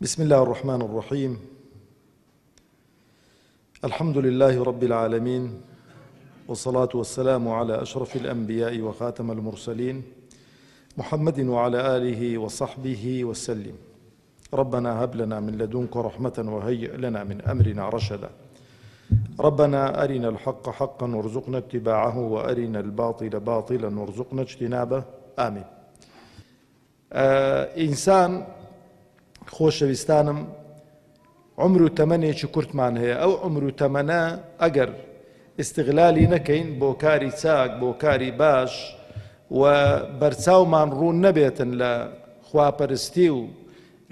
بسم الله الرحمن الرحيم. الحمد لله رب العالمين، والصلاة والسلام على أشرف الأنبياء وخاتم المرسلين محمد وعلى آله وصحبه وسلم. ربنا هب لنا من لدنك رحمة وهيئ لنا من أمرنا رشدا. ربنا أرنا الحق حقا وارزقنا اتباعه، وأرنا الباطل باطلا وارزقنا اجتنابه. آمين. إنسان خۆشەویستانم عمر و تەمەنێکی کورتمان هەیە. ئەو عمر و تەمەنە ئەگەر ئیستیغلالی نەکەین بۆ کاری چاک، بۆ کاری باش، و بەرچاومان ڕوون نەبێتن لە خواپەرستی و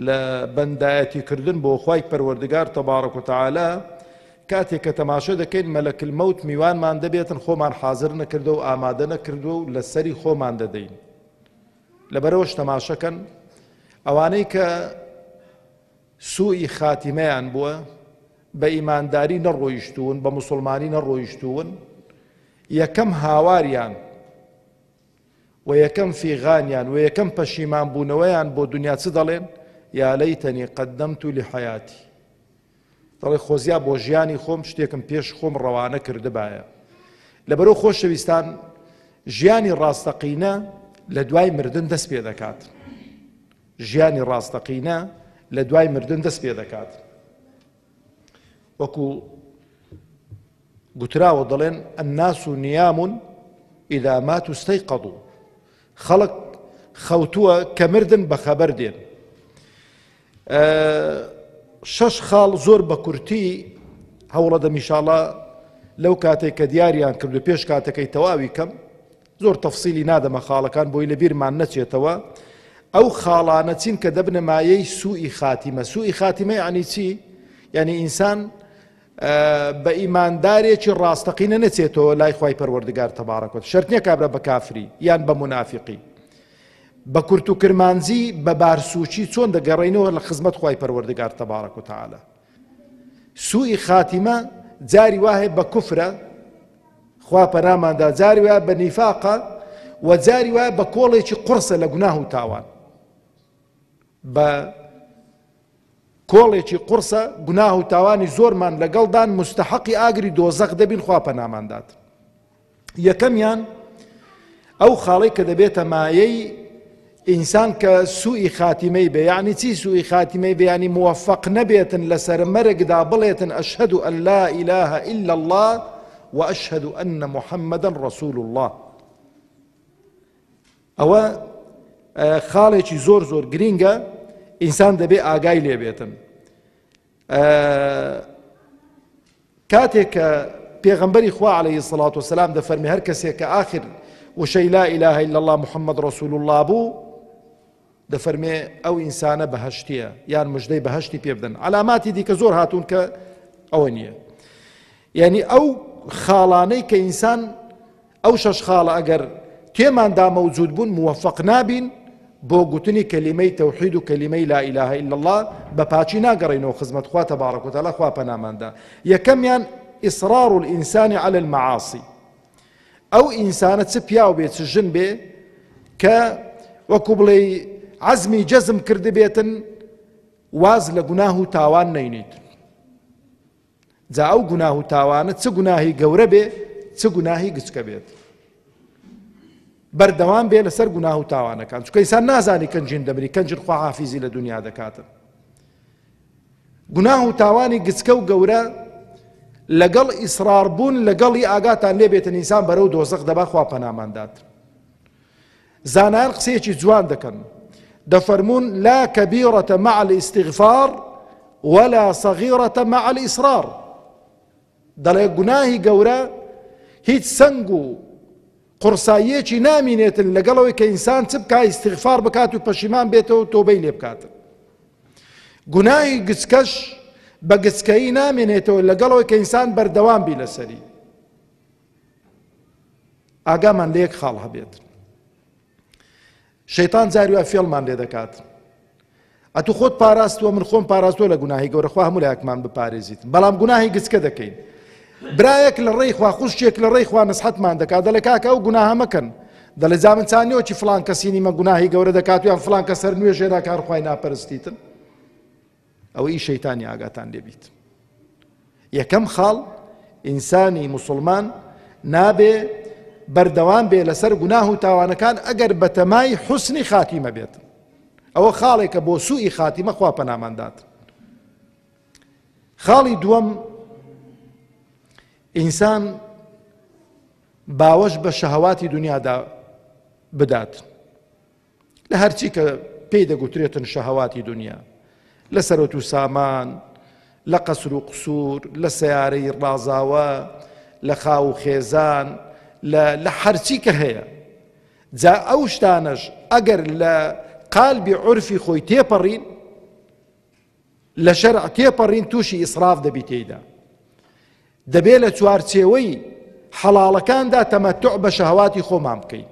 لە بەندایەتیکردن بۆ خوای پەروەردگار تەبارەک و تەعالا، کاتێک کە تەماشا دەکەین مەلەکل مەوت میوانمان دەبێتن خۆمان حازر نەکردو و ئامادە نەکردو و لەسەری خۆمان دەدەین. لەبەرەوەش تەماشەکەن ئەوانەی کە سوئی خاتیمەیان بووە، بە ئیمانداری نەڕۆیشتوون، بە موسڵمانی نەڕۆیشتوون، یەکەم هاواریان و یەکەم فیغانیان و یەکەم پەشیمان بوونەوەیان بۆ دنیا چ دەڵێن؟ یا لەیتەنی قەدەمت لحەیاتی. دەڵێ خۆزیا بۆ ژیانی خۆم شتێکم پێش خۆم ڕەوانە کردبایە. لەبەرەوە خۆشەویستان، ژیانی ڕاستەقینە لە دوای مردن دەست پێ دەکات. ژیانی ڕاستەقینە لە دوای مردن دەست پێ دەکات. وەکو گوتراوە دەڵێن الناس نیام ئیذا ماتوا استەیقەظوا. خەڵک خەوتووە کە مردن بە خەبەر دێن. شەش خاڵ زۆر بە کورتی هەوڵە دەم ئینشاڵڵا لەو کاتێک کە دیاریان کردو پێش کاتەکەی تەواوی کەم، زۆر تەفسیلی نادەمە خاڵەکان بۆی لەبیرمان نەچێتەوە. ئەو خاڵانە چین کە دەبنە مایەی سوئی خاتیمە. سوئی خاتیمە یعنی چی؟ یعنی ئینسان بە ئیماندارێکی ڕاستەقینە نەچێتەوە لای خوای پەروەردگار تەبارەک و تەعالا. شەرت نییە کابرا بە کافری یان بە منافقی. بە کورت و کرمانجی بە بارسوچی چۆن دەگەڕێنەوە لە خزمەت خوای پەروەردگار تەبارەک و تەعالا. سوئی خاتیمە جاری وایە بە کوفرە، خوا پەناماندا، جاری وایە بە نیفاقە، و جاری وایە بە کۆڵێکی قورسە لە گوناه و تاوان. بە کۆڵێکی قورسە گوناه و تاوانی زۆرمان لەگەڵدان مستحقی ئاگری دۆزەق دەبین، خوا پەناماندات. یەکەمیان ئەو خاڵەی کە دەبێتە مایەی ئینسان کە سوئی خاتیمەی بێ. یعنی چی سوئی خاتیمەی بێ؟ یعنی موفق نەبێتن لەسەر مەرگدا بڵێتن ئەشهەدو ئەن لا ئیلاهە ئیلا الله و ئەشهەدو ئەنە محەممەدەن ڕەسوول الله. ئەوە خاڵێکی زۆر زۆر گرینگە، ئینسان دەبێ ئاگای لێبێتن. کاتێک کە پێغەمبەری خوا عەلەیهی سەڵات وسەلام دەفەرمێ هەر کەسێک کە ئاخر وشەی لا ئیلاهە ئیلا الله محەممەد ڕەسوول الله بوو، دەفەرمێ ئەو ئینسانە بەهەشتیە، یان مژدەی بەهەشتی پێ بدەن. علاماتی دیکە زۆر هاتوون کە ئەوە نییە. یعنی ئەو خاڵانەی کە ئینسان ئەو شەش خاڵە ئەگەر تێماندا مەوجود بوون، موفق نابین بۆ گوتنی کەلیمەی تەوحید و کەلیمەی لا ئیلاهە ئیلا الله، بە پاچی ناگەڕێنەوە خزمەت خوا تەبارەک و تەعالا، خوا پەناماندا. یەکەمیان ئیصرار الئینسان عەلە المەعاصی. ئەو ئینسانە چ پیاو بێ چ ژن بێ کە وەکو بڵێ عەزمی جەزم کرد بێتن واز لە گوناه و تاوان نەینیت. جا ئەو گوناه و تاوانە چ گوناهی گەورە بێ چ گوناهی گچکە بێت، بەردەوام بێ لەسەر گوناه و تاوانەکان. چونکە ئینسان نازانی کەنجین دەمری، کەنجر خوا حافیزی لە دنیا دەکاتن. گوناه و تاوانی گچکە و گەورە لەگەڵ ئیسرار بوون لەگەڵی ئاگاتان لێبێتن ئینسان بەرەو دۆزەق دەبا، خوا پەناماندات. زانایان قسەیەکی جوان دەکەن، دەفەرمون لا کەبیرەتە مع الاستغفار ولا صغیرەتە مع الإصرار. دەڵێ گوناهی گەورە هیچ سەنگ و قورساییەکی نامینێتن لەگەڵەوەی کە ئینسان چ بکات؟ ئیستیغفار بکات و پەشیمان بێتەوە و تۆبەی لێ بکاتن. گوناهی گچکەش بە گچکەیی نامێنێتەوە لەگەڵەوەی کە ئینسان بەردەوام بی لەسەری. ئاگامان لە یەک خاڵ هەبێت. شەیتان جاری وایە فێڵمان لێ دەکات. ئەتو خۆت پاراستووە، من خۆم پاراستووە لە گوناهی گەورە، خوا هەموو لایەکمان بپارێزیت، بەڵام گوناهی گچکە دەکەین. برایەک لە ڕێی خوا، خوشکێک لە ڕێی خوا نەسحەتمان دەکات، دەڵێ کاکە ئەو گوناهە مەکەن، دەڵێ جا من چانیەوەکی فڵان کەسینی مە گوناهی گەورە دەکات و یان فڵان کەس هەر نوێژێرا کار خوای ناپەرستیتن. ئەوەی شەیتانی ئاگاتان لێبیت. یەکەم خاڵ ئینسانی مسلمان نابێ بەردەوام بێ لەسەر گوناه و تاوانەکان ئەگەر بەتەمای حوسنی خاتیمە بێت. ئەوە خاڵێکە بۆ سوئی خاتیمە خوا پەناماندات. خاڵی دووەم ئینسان باوەش بە شەهەواتی دنیادا بدات لە هەرچی کە پێی دەگوترێتن شەهەواتی دنیا، لە سەرۆت و سامان، لە قەسر و قسوور، لە سەیارەی ڕازاوە، لە خاو و خێزان، لە هەرچی کە هەیە. جا ئەو شتانەش ئەگەر لە قالبی عورفی خۆی تێپەڕین، لە شەرع تێپەڕین، تووشی ئیسراف دەبی تێیدا. دەبێت لە چوارچێوەی حەڵاڵەکاندا تەمەتوع بە شەهەواتی خۆمان بکەین.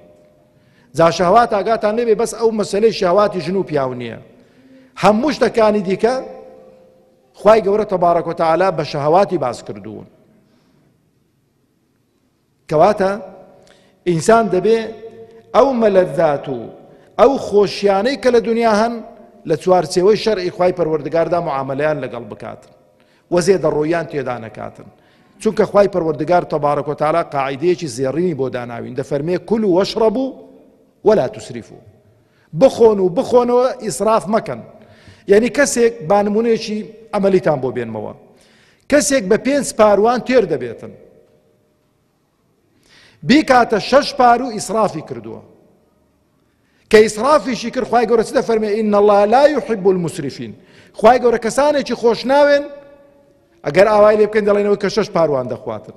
جا شەهەوات ئاگاتان لێبێ بەس ئەو مەسەلەی شەهەواتی ژن و پیاو نییە. هەموو شتەکانی دیکە خوای گەورە تەبارەک و تەعالا بە شەهەواتی باس کردوون. کەواتە ئینسان دەبێ ئەو مەلەذات و ئەو خۆشیانەی کە لە دنیا هەن لە چوارچێوەی شەرعی خوای پەروەردگاردا معاملەیان لەگەڵ بکاتن و زێدەڕۆیان تێدا نەکاتن. چونکە خوای پەروەردگار تەبارەک و تەعالا قاعیدەیەکی زێڕینی بۆ داناوین، دەفەرمێ کولوا وەشڕەبوا ولا تسرفوا. بخۆن و بخۆنەوە ئیسراف مەکەن. یعنی کەسێک با نمونەیەکی ئەمەلیتان بۆ بێنمەوە، کەسێک بە 5 پاروان تێر دەبێتن، بیکاتە 6 پارو ئیسرافی کردووە. کە ئیسرافیشی کرد خوای گەورە چ دەفەرمێ ئین الله لا يحب المسرفین. خوای گەورە کەسانێکی خۆش ناوێن ئەگەر ئاوای لێ بکەین دەڵێنەوەی کە 6 پاروان دەخواتن.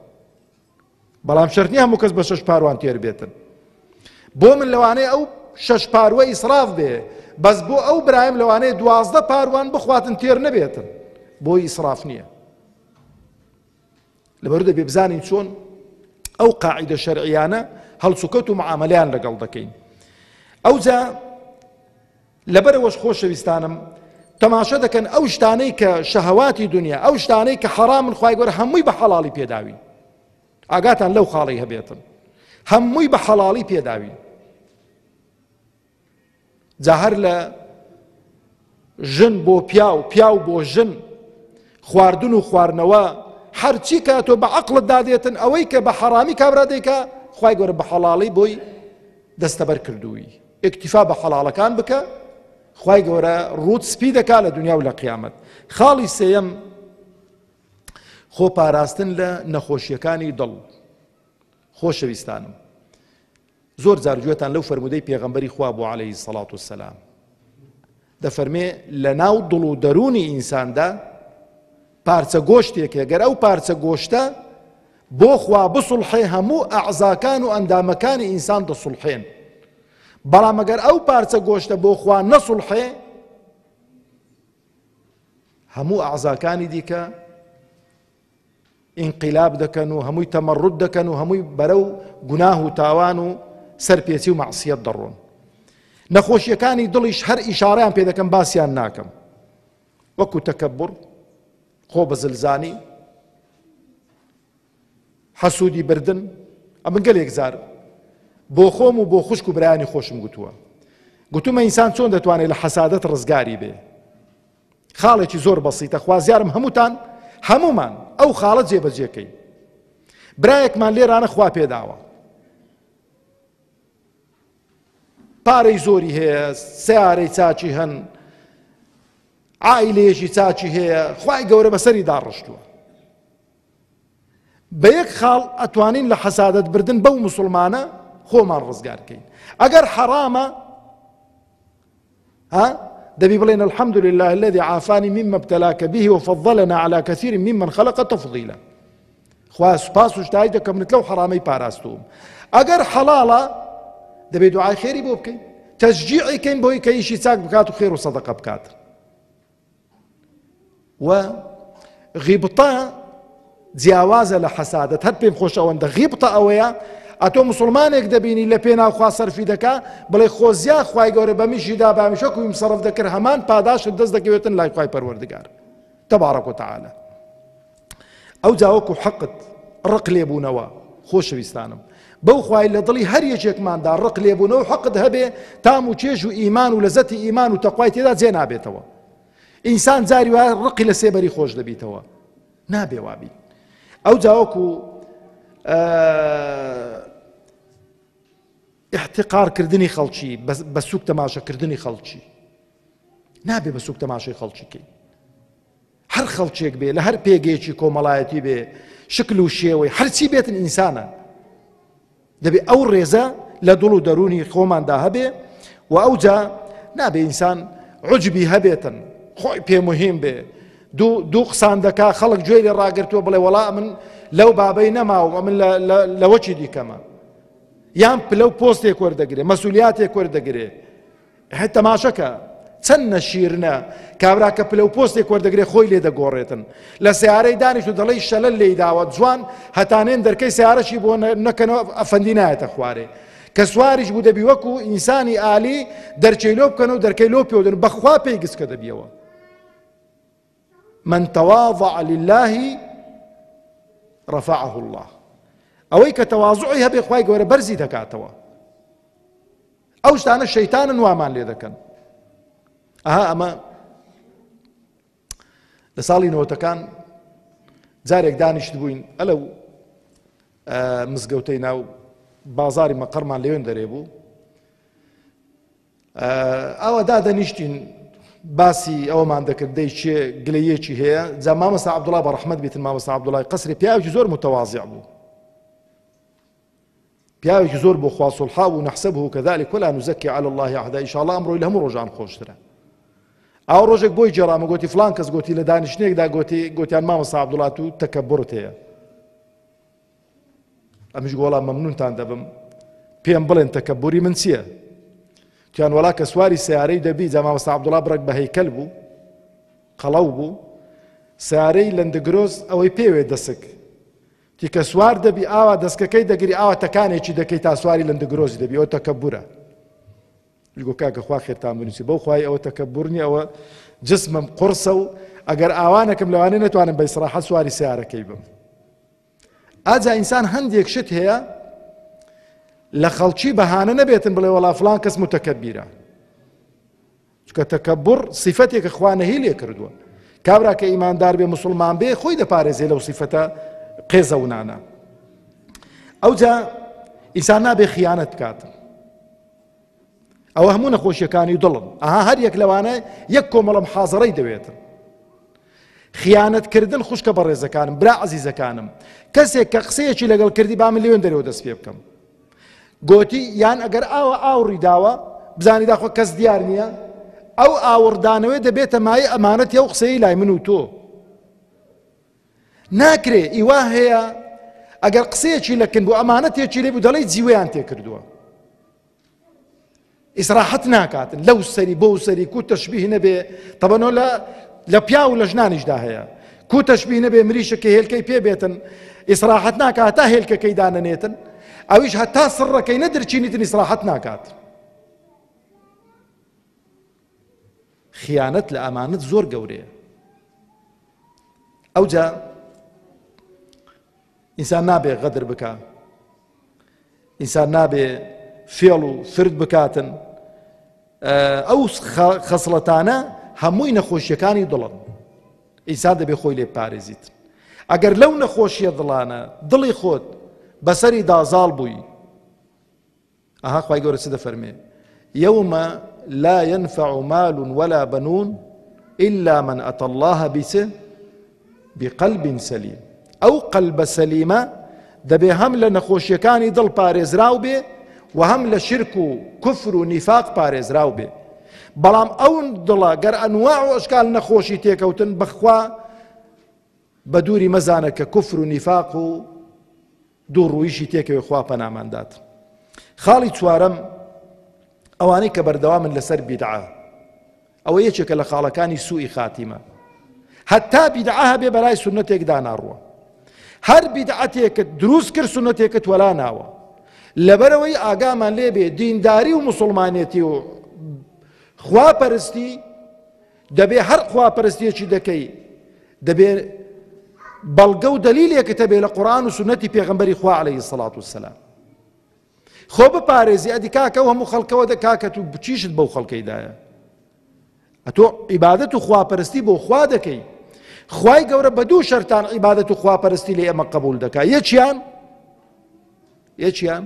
بەڵام شەرت نییە هەموو کەس بە 6 پاروان تێر بێتن. بۆ من لەوانەیە ئەو 6 پاروە ئیسراف بێ، بەس بۆ ئەو برایم لەوانەیە 12 پاروان بخواتن تێر نەبێتن، بۆی ئیسراف نییە. لەبەر دەبێ بزانین چۆن ئەو قاعیدە شەرعیانە هەڵسوکەوت و معاملەیان لەگەڵ دەکەین. ئەوجا لەبەرەوەش خۆشەویستانم تەماشا دەکەن ئەو شتانەی کە شەهەواتی دنیا، ئەو شتانەی کە حەرامن خوای گەورە هەمووی بە حەڵاڵی پێداوین. ئاگاتان لەو خاڵی هەبێتن، هەمووی بە حەڵاڵی پێداوین. جا هەر لە ژن بۆ پیاو، پیاو بۆ ژن، خواردن و خواردنەوە، هەرچی کە تۆ بە عەقڵت دادێتن، ئەوەی کە بە حەرامی کابرا دەیکا خوای گەورە بە حەڵاڵی بۆی دەستەبەر کردووی. ئیکتیفا بە حەڵاڵەکان بکە، خوای گەورە ڕوود سپی دەکا لە دنیا و لە قیامەت. خاڵی سێیەم خۆ پاراستن لە نەخۆشیەکانی دڵ. خۆشەویستانم، زۆر جارگوێتان لەو فەرمودەی پێغەمبەری خوا بوو عەلەیهی سەڵات وسەلام، دەفەرمێ لە ناو دڵ و دەرونی ئینساندا پارچە گۆشتێکە، گەر ئەو پارچە گۆشتە بۆ خوا بسوڵحێ هەموو ئەعزاکان و ئەندامەکانی ئینسان دەسوڵحێن. بەڵام ئەگەر ئەو پارچە گۆشتە بۆ خوا نەسوڵحێ، هەموو ئەعزاکانی دیکە ئینقلاب دەکەن و هەمووی تەمەڕود دەکەن و هەمووی بەرەو گوناه و تاوان و سەرپێچی و مەعسیەت دەڕۆن. نەخۆشیەکانی دڵیش هەر ئیشارەیان پێ دەکەم، باسییان ناکەم، وەکو تەکەببڕ، خۆ بەزلزانی، حەسوودی بردن. ئەمن گەلێک زار بۆ خۆم و بۆ خوشک و برایانی خۆشم گوتووە، گوتومە ئینسان چۆن دەتوانێت لە حەسادەت ڕزگاری بێ. خاڵێکی زۆر بەسیتە، خوازیارم هەمووتان هەمومان ئەو خاڵە جێبەجێکەی. برایەکمان لێرانە خوا پێداوە، پارەی زۆری هەیە، سیارەی چاچی هەن، عائیلەیەکی چاچی هەیە، خوای گەورە بەسەری داڕشتووە. بە یەک خاڵ ئەتوانین لە حەسادەت بردن بەو موسڵمانە خۆمان ڕزگارکەین. ئەگەر حەرامە دەبی بڵێن الحمد لله الذي عافاني مما ابتلاك به وفضلنا على كثير ممن خلق تفضيلا. خوا سوپاس و شتای دەکەم منت لەو حەرامەی پاراستوم. ئەگەر حەڵاڵە دەبێ دوعای خێری بۆ بکەین، تەشجیعی کەین بۆی کە ئیشی چاک بکات و خێر و سەدەقە بکات. و غیبتە جیاوازە لە حەسادەت. هەر پێم خۆش ئەوەندە غیبتە ئەوەیە ئەتۆ مسلمانێک دەبینی لە پێناو خوا سەرفی دەکا، بڵێ خۆزیا خوای گەورە بەمیشیدا بامیشە کویم سەرف دەکرد، هەمان پاداشت دەست دەکەوێتن لای خوای پەروەردگار تەبارەک و تەعالە. ئەو جاوەکو حەقت ڕق لێبوونەوە. خۆشەویستانم، بەو خوای لە دڵی هەر یەکێکماندا ڕق لێبوونەوە حەقت هەبێ، تام و چێژ و ئیمان و لەزەتی ئیمان و تەقوای تێدا جێ نابێتەوە. ئینسان جاری وایە ڕقی لە سێبەری خۆش دەبیتەوە، نابێ وابی. ئەو جاوەکو احتقارکردنی خەڵکی بە سووک تەماشاکردنی خەڵکی نابێ بە سووک تەماشای خەڵکی کەی. هەر خەڵکێک بێ لە هەر پێگەیەکی کۆمەڵایەتی بێ شکل و شێوەی هەرچی بێتن ئینسانە، دەبێ ئەو ڕێزە لە دڵ و دەرونی خۆماندا هەبێ و ئەوجا نابێ ئینسان عوجبی هەبێتن خۆی پێ مهم بێ دوو قسان دەکا خەڵک گوێی لێ ڕاگرتووە بڵێ وەڵا من لەو بابەی نەماوە من لەوەچی دیکەمە، یان لەو پۆستێک وەردەگرێ مەسئولیاتێک وەردەگرێ. هەت تەماشەکە چەند نەشیرنە کابرا کە پلە و پۆستێک وەردەگرێ خۆی لێ دەگۆڕێتن، لە سیارەی دانیشت و دەڵێی شەلەل لێی داوە جوان هەتانێن دەرکەی سیارەشی بۆ نەکەنەوە ئەفەندی نایەتە خوارێ، کە سواریش بوو دەبی وەکو ئینسانی ئالی دەرچەی لۆ بکەن و دەرکەی لۆ پێودن بەخوا پێی گسکە دەبیەوە. من تواضع لله رفعه الله. ئەوەی کە تەواضعی هەبێ خوای گەورە بەرزی دەکاتەوە. ئەو شتانە شەیتانن وامان لێ دەکەن. ئەمە لە ساڵی نەوەتەکان جارێک دانیشت بووین ئەلەو مزگەوتەی ناو بازاری مەقەڕمان لەوێن دەرێ بوو، ئەوە دادەنیشتین باسی ئەوەمان دەکرد دەی چێ گلەیەکی هەیە. جا مامەستا عەبدوڵڵا بە ڕەحمەت بیتن مامەستا عەبدوڵڵای قەسری پیاوێکی زۆر متەواضع بوو، پیاوێکی زۆر بۆ خوا سوڵحا بوو نەحسەبه کەذلك ولا نزەکی علی الله ئەحدا ئینشاءالله ئەمڕۆی لە هەموو ڕۆژان خۆشترە. ئەو ڕۆژێک بۆی جێڕامە گوتی فڵان کەس گوتی لە دانیشتنێکدا گوتیان مامەستا عەبدوڵڵا تو تەکەببڕت هەیە. ئەمیش گوڵا مەمنونتان دەبم پێم بڵێن تەکەببوری من چییە؟ تیان وەڵا کە سواری سیارەی دەبی جا مامەستا عەبدوڵڵا بڕێک بە هەیکەل بوو قەڵەو بوو سیارەی لەندەگرۆز ئەوەی پێوێ دەسک تی کە سوار دەبی ئاوا دەستکەکەی دەگری ئاوا تەکانێکی دەکەی تا سواری لەندەگرۆزی دەبی ئەوە تەکەببورە. گو کاکە خوا خێرتان بنووسی بەو خوای ئەوە تەکەببور نیە، ئەوە جسمم قورسە و ئەگەر ئاوانەکەم لەوانەیە نەتوانم بە ئیسراحەت سواری سیارەکەی بم. ئاجا ئینسان هەندێک شت هەیە لە خەڵکی بەهانە نەبێتن بڵێ وەڵا فڵان کەس متەکەبیرە، چونکە تەکەببور سیفەتێکە خوا نەهی لێ کردووە. کابرا کە ئیماندار بێ مسلمان بێ خۆی دەپارێزێ لەو سیفەتە قێزەونانە. ئەوجا ئینسان نابێ خیانەت بکات. ئەوە هەموو نەخۆشیەکانی دڵن، هەر یەک لەوانە یەک کۆمەڵە محازەڕەی دەوێتن. خیانەتکردن خوشکە بە ڕێزەکانم برا عەزیزەکانم، کەسێک کە قسەیەکی لەگەڵ کردی با من لێوێن دەرەوە دەست پێ بکەم گوتی یان ئەگەر ئاوڕی داوە بزانی داخۆ کەس دیار نییە، ئەو ئاوردانەوەی دەبێتە مای ئەمانەتی ئەو قسەی لای من و تۆ ناکرێ. ئیوا هەیە ئەگەر قسەیەکی لەکن بۆ ئەمانەتێکی لێ بوو دەڵێی جیوەیان تێ کردووە، ئیسراحەت ناکاتن لەو سەری بۆ سەری کو تەشبیه نەبێ. تەبەنۆ لە پیا و لە ژنانیشدا هەیە کو تەشبیه نەبێ مریشە کە هێلکەی پێ بێتن ئیسراحەت ناکات تا هێلکەکەی دانەنێتن، ئەویش هەتا سڕەکەی نەدرچینیتن ئیسراحەت ناکات. خیانەت لە ئەمانەت زۆر گەورەیە. ئەوجا ئینسان نابێ غەدر بکە، ئینسان نابێ فێڵ و فرد بکاتن. ئەو خەسڵەتانە هەمووی نەخۆشیەکانی دڵن، ئینسان دەبێ خۆی لێ پارێزیت. ئەگەر لەو نەخۆشیە دڵانە دڵی خۆت بەسەری دازاڵ بووی، خوای گەورە چ دەفەرمێ یەومە لا ينفع مال ولا بنون إلا من أتى الله بقلب سليم. ئەو قەلبە سەلیمە دەبێ هەم لە نەخۆشیەکانی دڵ پارێزراو بێ و هەم لە شرک و کوفر و نیفاق پارێزراو بێ. بەڵام ئەو دڵە گەر ئەنواع و ئەشکال نەخۆشی تێکەوتن بەخوا بە دووری مەزانە کە کوفر و نیفاق و دوو ڕوویشی تێکەوێ خوا پەناماندات. خاڵی چوارەم ئەوانەی کە بەردەوامن لەسەر بیدعە، ئەوە یەکێکە لە خاڵەکانی سوئی خاتیمە. هەتا بیدعە هەبێ بەلای سونەتێکدا ناڕوە، هەر بیدعەتێکت دروست کرد سونەتێکت وەلا ناوە. لەبەرەوەی ئاگامان لێ بێ دینداری و موسڵمانێتی و خواپەرستی دەبێ هەر خواپەرستیەکی دەکەی دەبێ بەڵگە و دەلیلێکت هەبێ لە قورئان و سونەتی پێغەمبەری خوا عەلەیهی السەڵات وەسەلام. خۆ بپارێزی ئەدی کاکە و هەموو خەڵکەوە کاکە تو بچیشت بەو خەڵکەیدایە، ئەتۆ عیبادەت و خواپەرستی بۆ خوا دەکەی، خوای گەورە بە دوو شەرتان عیبادەت و خواپەرستی لێ ئێمە قبول دەکات. یەکیان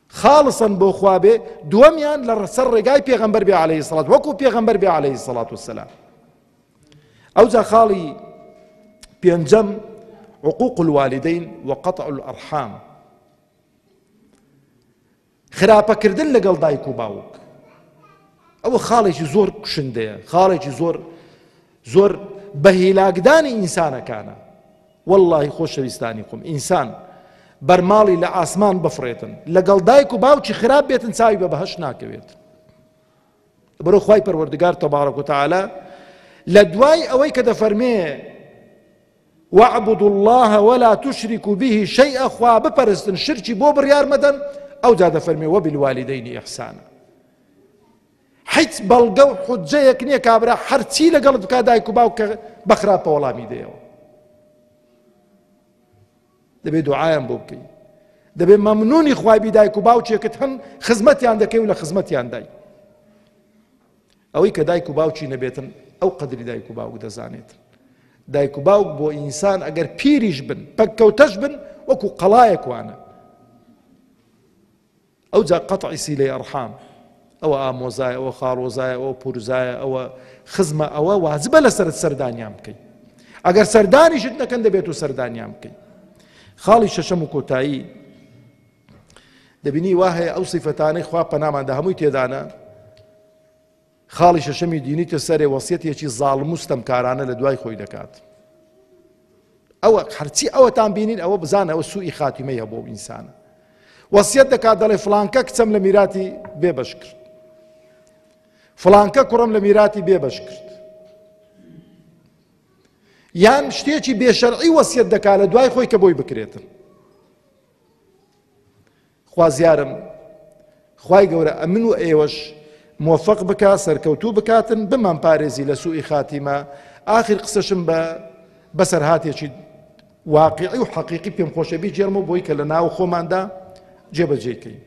خالصن بۆ خوا بێ، دووەمیان لەسەر ڕێگای پێغەمبەر بێ عەلەیهی سەڵات، وەکو پێغەمبەر بێ عەلەیهی سەڵات وەسەلام. ئەوجا خاڵی پێنجەم عقوق الوالدین وقطع الأرحام، خراپەکردن لەگەڵ دایک و باوک. ئەوە خاڵێکی زۆر کوشندەیە، خاڵێکی زۆر بە هیلاکدانی ئینسانەکانە. وەڵڵاهی خۆشەویستانی خۆم، ئینسان بەرماڵی لە ئاسمان بفڕێتن لەگەڵ دایک و باوکی خراپ بێتن چاوی بە بەهەشت ناکەوێت. بەرەو خوای پەروەردگار تەبارەک و تەعالا لە دوای ئەوەی کە دەفەرمێ واعبدوا الله ولا تشركوا به شيئا، خوا بپەرستن شرکی بۆ بڕیار مەدەن، ئەوجا دەفەرمێ وبالوالدین ئیحسانا. هیچ بەڵگە و حوجەیەک نییە کابرا هەرچی لەگەڵت بکات دایک و باوکە بەخراپە وەڵامی دێەوە. دەبێت دوعایان بۆ بکەی، دەبێت مەمنونی خوای بی دایک و باوچێکت هەن خزمەتیان دەکەی و لە خزمەتیان دای. ئەوەی کە دایک و باوچی نەبێتن ئەو قەدری دایک و باوک دەزانێت. دایک و باوک بۆ ئینسان ئەگەر پیریش بن پەککەوتەش بن وەکو قەڵایەک وانە. ئەوجا قەتعی سیلەی ئەرحام، ئەوە ئامۆزایە، ئەوە خاڵۆزایە، ئەوە پورزایە، ئەوە خزمە، ئەوە واجبە لەسەرت سەردانیان بکەی. ئەگەر سەردانیشت نەکەن دەبێت و سەردانیان بکەی. خاڵی شەشەم و کۆتایی دەبینی وا هەیە ئەو سیفەتانەی خوا پەناماندا هەمووی تێدانە. خاڵی شەشەمی دینیتە سەرێ وەسیەتێکی زاڵم و ستەمکارانە لە دوای خۆی دەکات. ئەوە هەرچی ئەوەتان بینین ئەوە بزانە ئەوە سوئی خاتیمەیە بۆ ئینسانە. وەسیەت دەکات دەڵێ فڵانکە کچەم لە میراتی بێبەش کرد، فڵانکە کوڕم لە میراتی بێبەش کرد، یان شتێکی بێشەرعی وەسیەت دەکات لە دوای خۆی کە بۆی بکرێتن. خوازیارم خوای گەورە ئەمن و ئێوەش موفق بکات سەرکەوتوو بکاتن بمان پارێزی لە سوئی خاتیمە. ئاخر قسەشم بەسەر هاتێکی واقعی و حەقیقی پێم خۆشە بیجێرمەوە بۆی کە لە ناو خۆماندا جێبەجێکەین.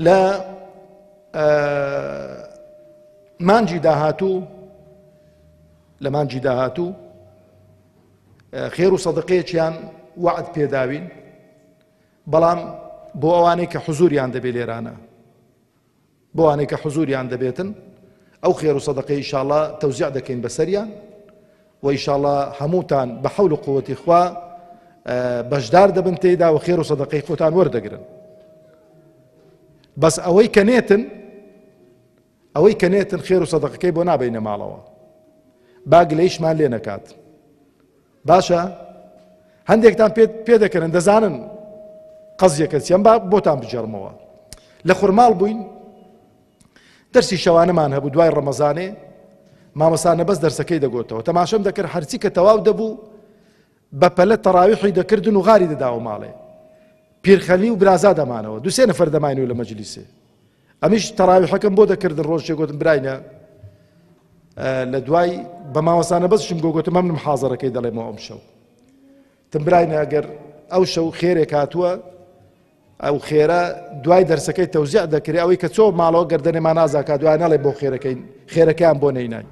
لە مانجی داهاتوو خێر و سەدەقەیەکیان وعد پێداوین، بەڵام بۆ ئەوانەی کە حوزوریان دەبێت لێرانە، بۆ ئەوانەی کە حوزوریان دەبێتن ئەو خێر و سەدەقەی ئینشاءڵڵا تەوزیع دەکەین بەسەریان و ئینشاءڵڵا هەمووتان بە حەول و قووەتی خوا بەشدار دەبن تێیدا و خێر و سەدەقەی خۆتان وەردەگرن. بەس ئەوەی کە نێتن خێر و سەدەقەکەی بۆ نابەینە ماڵەوە، با گلەیشمان لێ نەکات. باشە هەندێکتان پێ دەکەن دەزانن قەزیەکە چیان، با بۆتان بجەڕمەوە. لە خورماڵ بووین دەرسی شەوانەمان هەبوو، دوای ڕەمەزانێ مامەسانە بەس دەرسەکەی دەگۆتەوە، تەماشەم دەکرد هەرچی کە تەواو دەبوو بە پەلە تەراویحی دەکردن و غاری دەداوە ماڵێ. پیرخەلی و برازا دەمانەوە، دووسێ نەفەر دەماینەوە لە مەجلیسێ. ئەمیش تەراویحەکەم بۆ دەکردن ڕۆژێ گوتم براینە لە دوای بە مامەسانە بەسشم گۆگوتم ئەم محازەرەکەی دەڵێمەوە ئەم شەو. تم براینە ئەگەر ئەو شەو خێرێک هاتووە ئەو خێرە دوای دەرسەکەی تەوزیع دەکرێت، ئەوەی کە چۆ ماڵەوە گەردەنێمان نازاکات دوای نەڵێ بۆ خێرەکەیان بۆ نەینای،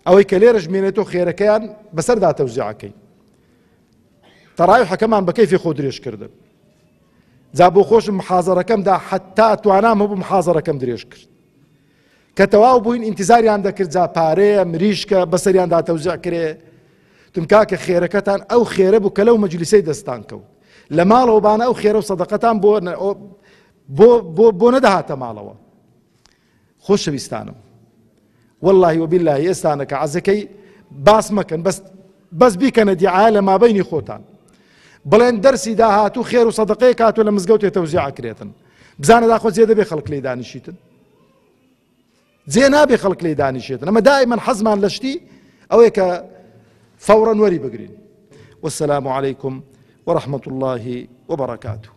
ئەوەی کە لێرە ژمێنێتەوە خێرەکەیان بەسەردا تەوزیعەکەی. تەراویحەکەمان بە کەیفی خۆ درێژ کردن. جا بۆ خۆشم محازەرەکەمدا حتا توانام هەبوو محازەرەکەم درێژ کرد. کە تەواو بووین ئینتیزاریان دەکرد جا پارەیە مریشکە بەسەریاندا تەوزیع کرێ. تم کاکە خێرەکەتان ئەو خێرە بوو کە لەو مەجلیسەی دەستان کەوت، لە ماڵەوە بانە ئەو خێرە و سەدەقەتان بۆ نەدەهاتە ماڵەوە. خۆشەویستانم واللهی وباللهی ئێستانە کە عەزەکەی باس مەکەن، بەس بیکەنە دیعاە لە مابەینی خۆتان، بڵێن دەرسی داهاتوو خێر و سەدەقەیە کاتوە لە مزگەوتێ تەوزیع کرێتن، بزانە داخۆ جێ دەبێ خەڵک لێی دانیشیتن، جێ نابێ خەڵک لێی دانیشێتن. ئەمە دائیمەن حەزمان لە شتی ئەوەیە کە فەوڕەن وەری بگرین. والسلام عليكم ورحمة الله وبركاته.